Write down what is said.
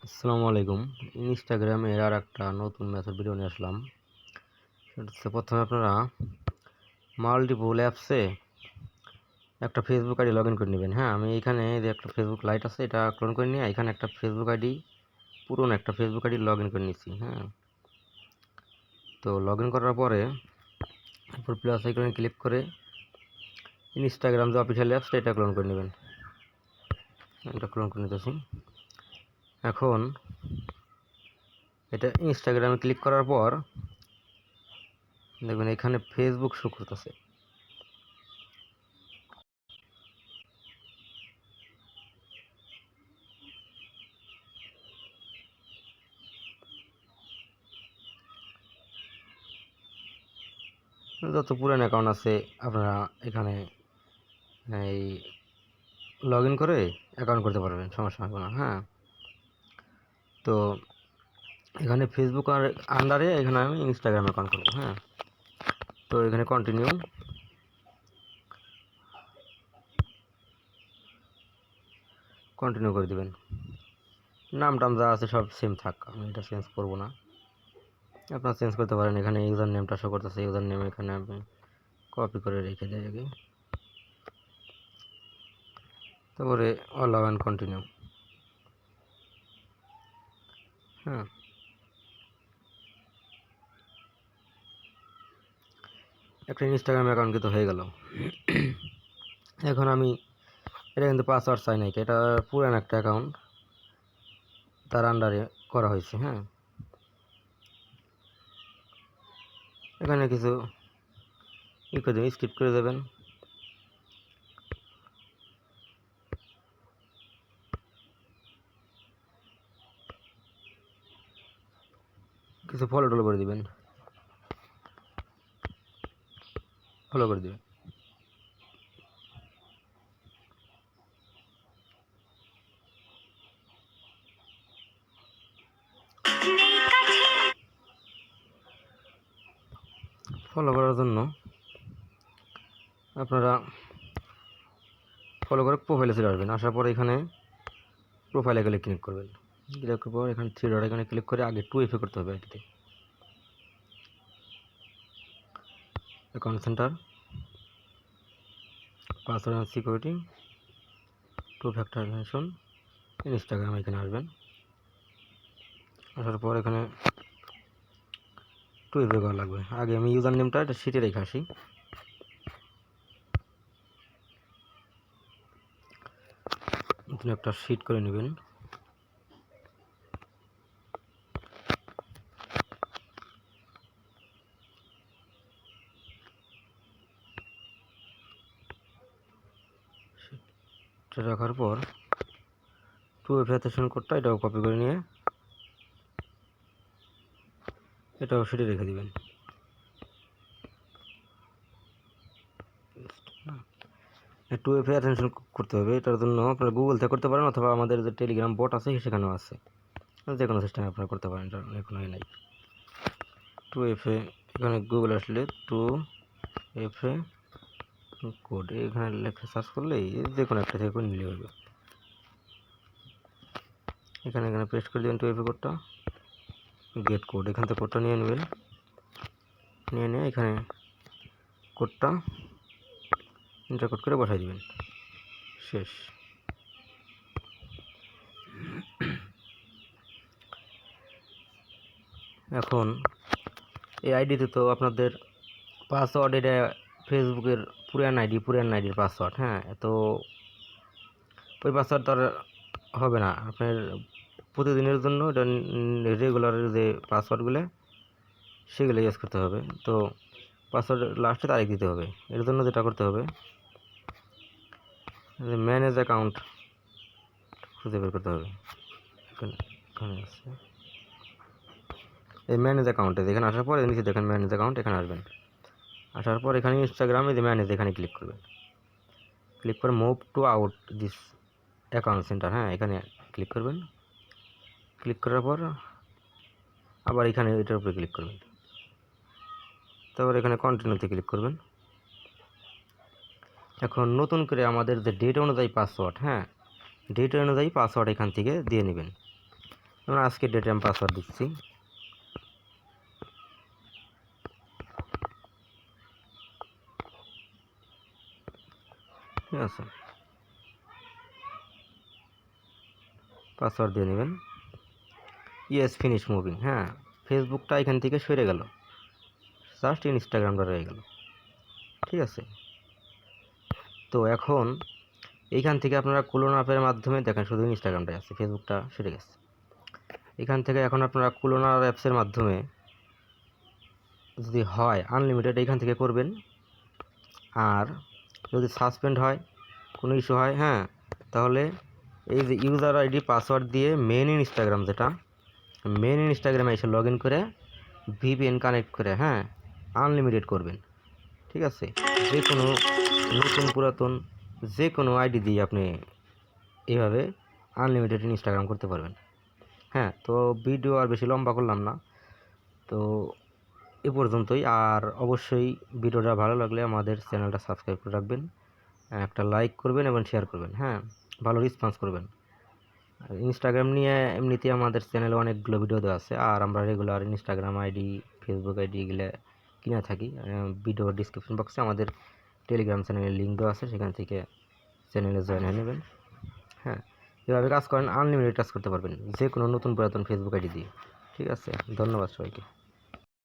আসসালামু আলাইকুম। ইনস্টাগ্রামে আর একটা নতুন মেথড ভিডিও নিয়ে আসলাম। সেটা হচ্ছে প্রথমে আপনারা মাল্টিপল অ্যাপসে একটা ফেসবুক আইডি লগ ইন করে নেবেন। হ্যাঁ, আমি এখানে যে একটা ফেসবুক লাইট আছে এটা ক্লোন করে নিয়ে এখানে একটা ফেসবুক আইডি পুরনো একটা ফেসবুক আইডি লগ ইন করে নিচ্ছি। হ্যাঁ, তো লগ ইন করার পরে এরপর প্লাস আইকনে ক্লিক করে ইনস্টাগ্রাম যে অফিসিয়াল অ্যাপস এটা ক্লোন করে নেবেন। এটা ক্লোন করে নিতেছি। এখন এটা ইনস্টাগ্রামে ক্লিক করার পর দেখবেন এখানে ফেসবুক শো করতেছে। যত পুরান অ্যাকাউন্ট আছে আপনারা এখানে এই লগ ইন করে অ্যাকাউন্ট করতে পারবেন, সমস্যা হবে না। হ্যাঁ, তো এখানে ফেসবুক আর আন্ডারে এখানে আমি ইনস্টাগ্রাম অ্যাকাউন্ট করবো। হ্যাঁ, তো এখানে কন্টিনিউ করে দিবেন। নাম টাম যা আছে সব সেম থাক, আমি এটা চেঞ্জ করবো না। আপনারা চেঞ্জ করতে পারেন। এখানে ইউজার নেমটা শো করতেছে, ইউজার নেম এখানে আপনি কপি করে রেখে দেয় আগে, তারপরে অ্যালাউ অ্যান্ড কন্টিনিউ। হ্যাঁ, একটা ইনস্টাগ্রাম অ্যাকাউন্ট কিন্তু হয়ে গেল। এখন আমি এটা কিন্তু পাসওয়ার্ড চাই নাই, এটা পুরান একটা অ্যাকাউন্ট, তার আন্ডারে করা হয়েছে। হ্যাঁ, এখানে কিছু ই করে দেবেন, স্কিপ করে দেবেন। কিছু ফলো টলো করে দিবেন, ফলো করে দিবেন। ফলো করার জন্য আপনারা ফলো করে প্রোফাইলে চলে আসবেন। আসার পর এখানে প্রোফাইলে গেলে ক্লিক করবেন। ক্লিক করার পর এখানে থ্রি ডট এখানে ক্লিক করে আগে 2FA করতে হবে আইডিতে। Account centre, password and security, 2 factor authentication, Instagram এখানে আসবেন। আসার পর এখানে 2FA করা লাগবে। আগে আমি ইউজার নেমটা এটা শিটে রেখে আসি। নতুন একটা শিট করে নেবেন। এটা রাখার পর 2FA অথেন্টিকেশন কোডটা এটাও কপি করে নিয়ে এটাও শিটে রেখে দিবেন। 2FA অথেন্টিকেশন করতে হবে। এটার জন্য আপনারা গুগল থেকে করতে পারেন অথবা আমাদের যে টেলিগ্রাম বট আছে সেখানেও আছে, যে কোনো সিস্টেমে আপনারা করতে পারেন, এটা কোনো নাই। 2FA এখানে গুগল আসলে 2FA কোড এখানে লেখা সার্চ করলেই যে কোনো একটা থেকে করে নিলে হবে। এখানে পেস্ট করে দেবেন 2FA কোডটা, গেট কোড এখান থেকে কোডটা নিয়ে নেবেন। নিয়ে এখানে কোডটা এন্টার কোড করে বসাই দিবেন। শেষ। এখন এই আইডিতে তো আপনাদের পাসওয়ার্ড, এটা ফেসবুকের পুরান আইডির পাসওয়ার্ড। হ্যাঁ, তো ওই পাসওয়ার্ড তো আর হবে না। আপনার প্রতিদিনের জন্য এটা রেগুলার যে পাসওয়ার্ডগুলো সেগুলো ইউজ করতে হবে। তো পাসওয়ার্ড লাস্টে তারিখ দিতে হবে। এর জন্য যেটা করতে হবে, ম্যানেজ অ্যাকাউন্ট খুঁজে বের করতে হবে। এখানে আছে এই ম্যানেজ অ্যাকাউন্টে, এখানে আসার পর নিচে দেখেন ম্যানেজ অ্যাকাউন্ট, এখানে আসবেন। আসার পর এখানে ইনস্টাগ্রামে যে ম্যানেজ এখানে ক্লিক করবেন। ক্লিক করে move to out this account centre. হ্যাঁ, এখানে ক্লিক করবেন। ক্লিক করার পর আবার এখানে এটার উপরে ক্লিক করবেন। তারপর এখানে কন্টিনিউতে ক্লিক করবেন। এখন নতুন করে আমাদের যে ডেট অনুযায়ী পাসওয়ার্ড, হ্যাঁ, ডেট অনুযায়ী পাসওয়ার্ড এখান থেকে দিয়ে নেবেন। যেমন আজকে ডেটে আমি পাসওয়ার্ড দিচ্ছি। ঠিক আছে, পাসওয়ার্ড দিয়ে নেবেন। Yes, finish moving. হ্যাঁ, ফেসবুকটা এখান থেকে সরে গেল, জাস্ট ইনস্টাগ্রামটা রয়ে গেল। ঠিক আছে, তো এখন এইখান থেকে আপনারা কুলন অ্যাপের মাধ্যমে দেখেন শুধু ইনস্টাগ্রামটাই আছে, ফেসবুকটা সরে গেছে। এখান থেকে এখন আপনারা কুলন অ্যাপসের মাধ্যমে যদি হয় আনলিমিটেড এখান থেকে করবেন, আর যদি সাসপেন্ড হয়, কোনো ইস্যু হয়, হ্যাঁ, তাহলে এই যে ইউজার আইডি পাসওয়ার্ড দিয়ে মেন ইনস্টাগ্রামে এসে লগ ইন করে ভিপিএন কানেক্ট করে, হ্যাঁ, আনলিমিটেড করবেন। ঠিক আছে, যে কোনো নতুন পুরাতন যে কোনো আইডি দিয়ে আপনি এইভাবে আনলিমিটেড ইনস্টাগ্রাম করতে পারবেন। হ্যাঁ, তো ভিডিও আর বেশি লম্বা করলাম না, তো এ পর্যন্তই। আর অবশ্যই ভিডিওটা ভালো লাগলে আমাদের চ্যানেলটা সাবস্ক্রাইব করে রাখবেন, একটা লাইক করবেন এবং শেয়ার করবেন। হ্যাঁ, ভালো রেসপন্স করবেন। আর ইনস্টাগ্রাম নিয়ে এমনিতে আমাদের চ্যানেলে অনেকগুলো ভিডিও দেওয়া আছে, আর আমরা regular Instagram ID, Facebook ID এগুলো কিনে থাকি। ভিডিও ডিসক্রিপশন বক্সে আমাদের টেলিগ্রাম চ্যানেলের লিঙ্ক দেওয়া আছে, সেখান থেকে চ্যানেলে জয়েন হয়ে নেবেন। হ্যাঁ, এভাবে কাজ করেন, আনলিমিটেড কাজ করতে পারবেন যে কোনো নতুন পুরাতন ফেসবুক আইডি দিয়ে। ঠিক আছে, ধন্যবাদ সবাইকে।